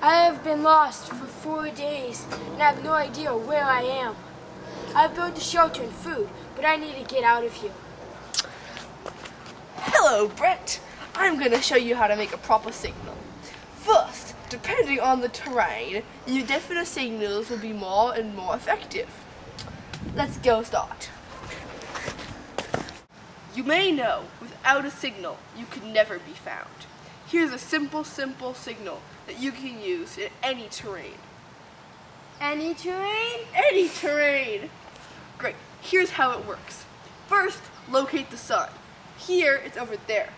I have been lost for 4 days and I have no idea where I am. I've built a shelter and food, but I need to get out of here. Hello, Brett. I'm going to show you how to make a proper signal. First, depending on the terrain, your definite signals will be more and more effective. Let's go start. You may know, without a signal, you could never be found. Here's a simple signal that you can use in any terrain. Any terrain? Any terrain! Great, here's how it works. First, locate the sun. Here, it's over there.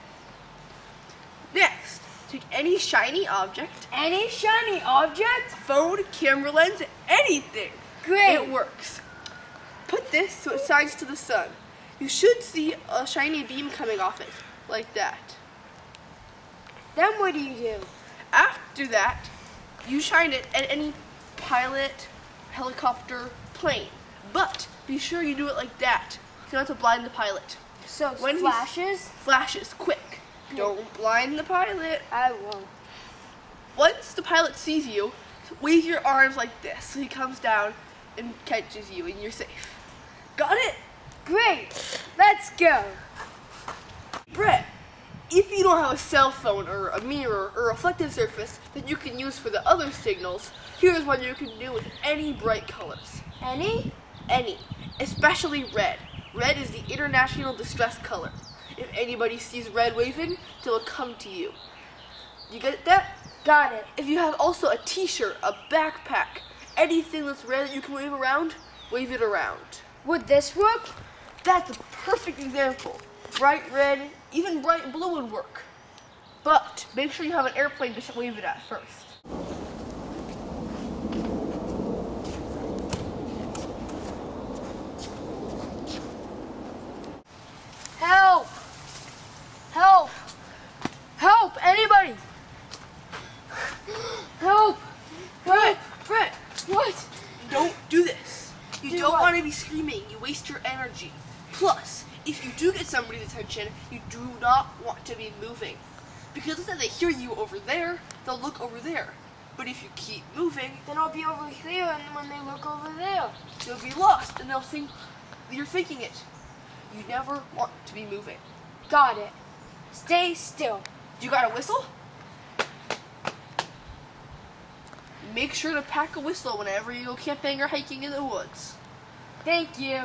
Next, take any shiny object. Any shiny object? Phone, camera lens, anything. Great. It works. Put this so it shines to the sun. You should see a shiny beam coming off it, like that. Then what do? After that, you shine it at any pilot, helicopter, plane. But be sure you do it like that, so not to blind the pilot. So When flashes? Flashes, quick. Don't blind the pilot. I won't. Once the pilot sees you, wave your arms like this so he comes down and catches you and you're safe. Got it? Great. Let's go. Brett, if you don't have a cell phone or a mirror or a reflective surface that you can use for the other signals, here's what you can do with any bright colors. Any? Any. Especially red. Red is the international distress color. If anybody sees red waving, they will come to you. You get that? Got it. If you have also a t-shirt, a backpack, anything that's red that you can wave it around. Would this work? That's a perfect example. Bright red, even bright blue would work. But make sure you have an airplane to wave it at first. Help! Help! Help! Anybody! Help! Brett! What? Don't do this. You Do don't what? want to be screaming. You waste your energy. Plus, if you do get somebody's attention, you do not want to be moving. Because if they hear you over there, they'll look over there. But if you keep moving, Then I'll be over here, and when they look over there. you'll be lost and they'll think you're faking it. You never want to be moving. Got it. Stay still. You got a whistle? Make sure to pack a whistle whenever you go camping or hiking in the woods. Thank you.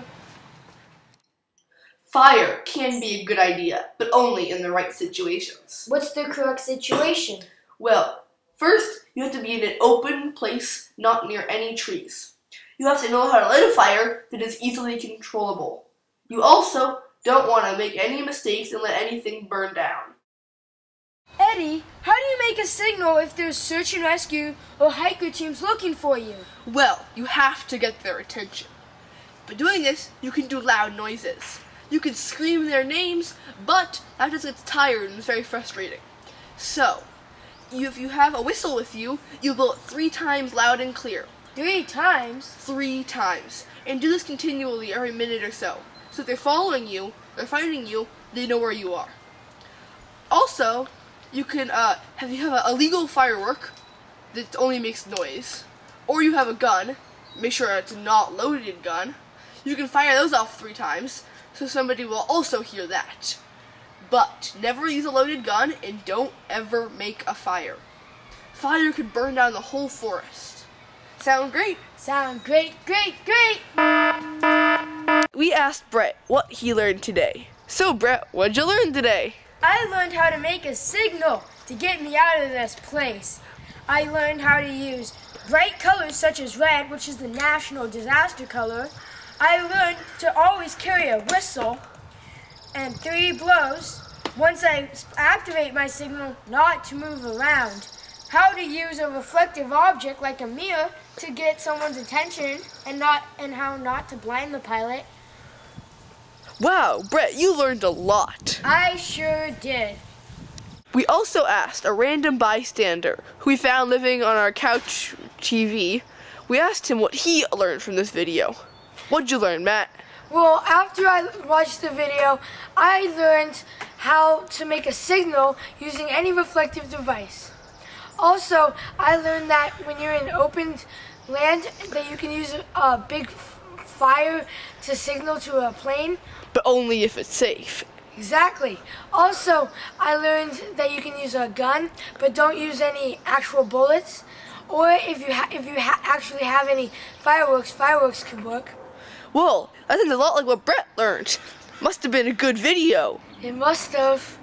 Fire can be a good idea, but only in the right situations. What's the correct situation? Well, first, you have to be in an open place, not near any trees. You have to know how to light a fire that is easily controllable. You also don't want to make any mistakes and let anything burn down. Eddie, how do you make a signal if there's search and rescue or hiker teams looking for you? Well, you have to get their attention. By doing this, you can do loud noises. You can scream their names, but that just gets tired and is very frustrating. So, if you have a whistle with you, you blow it 3 times loud and clear. 3 times? 3 times. And do this continually every minute or so. So if they're following you, they're finding you, they know where you are. Also, you can have a legal firework that only makes noise, or you have a gun. Make sure it's a not loaded gun. You can fire those off 3 times, so somebody will also hear that. But never use a loaded gun, and don't ever make a fire. Fire could burn down the whole forest. Sound great? Sound great, great, great! We asked Brett what he learned today. So Brett, what'd you learn today? I learned how to make a signal to get me out of this place. I learned how to use bright colors such as red, which is the national disaster color. I learned to always carry a whistle and 3 blows once I activate my signal not to move around. How to use a reflective object like a mirror to get someone's attention and how not to blind the pilot. Wow, Brett, you learned a lot. I sure did. We also asked a random bystander who we found living on our couch TV. We asked him what he learned from this video. What'd you learn, Matt? Well, after I watched the video, I learned how to make a signal using any reflective device. Also, I learned that when you're in open land, that you can use a big fire to signal to a plane. But only if it's safe. Exactly. Also, I learned that you can use a gun, but don't use any actual bullets. Or if you actually have any fireworks can work. Well, I think a lot like what Brett learned. Must have been a good video. It must have.